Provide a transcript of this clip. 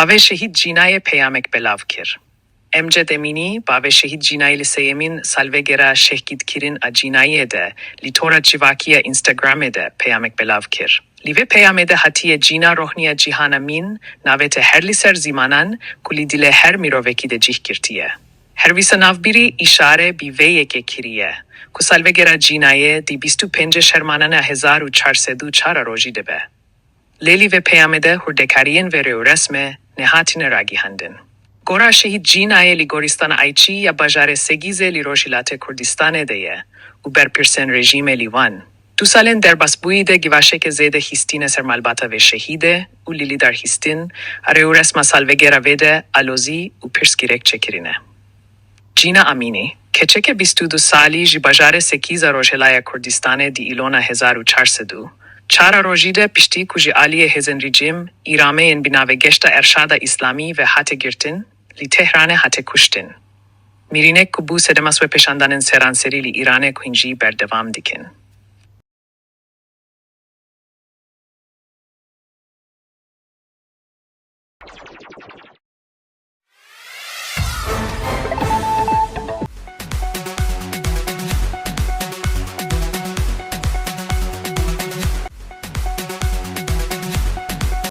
Bavê şehîd Jînayê peyamek belav kir. Emce demînî bavê şehîd Jînayê li sêyemîn salvegera şehîdkirin a Jînayê de li tora civakiya Instagramê de peyamek belav kir. Li vê peyamê de hatiye cîna rohniya cîhana min navê te her li ser zîmanan ku li dilê her mirovekî de cih girtiye. Hervîsa navbirî îşare bî vê yekê kiriye ku salvegera Jînayê di 25 şermanana 1404 rojî dibe. Lêlî vê peyamê de hurdekariyên vê rêwresmê nehatine ragihandin. Gora şehîd Jînayê li goristana ayçî ya bajarê Segîzê li Rojhilatê Kurdistanê de ye û berpirsen rejîmê li wan. Du salên derbasbûyî de givaşeke zêde hîstîne ser malbata vê şehîdê û li lidar hîstin a rêwresma salvegera vê de alozî û pirsgîrek çekirine. Cîna Amînî, keçeke 22 salî ji bajarê Sekîza Rojhelaya Kurdistanê di îlona 1402, çara rojî de piştî ku ji aliyê hêzên rejîm îrameyên bi navê geşta Erşada İslamî ve hate girtin, li Tehranê hate kuştin. Mirînek ku bû sedemas ve peşandanên seranserî li Îranê xwîncî berdevam dikin.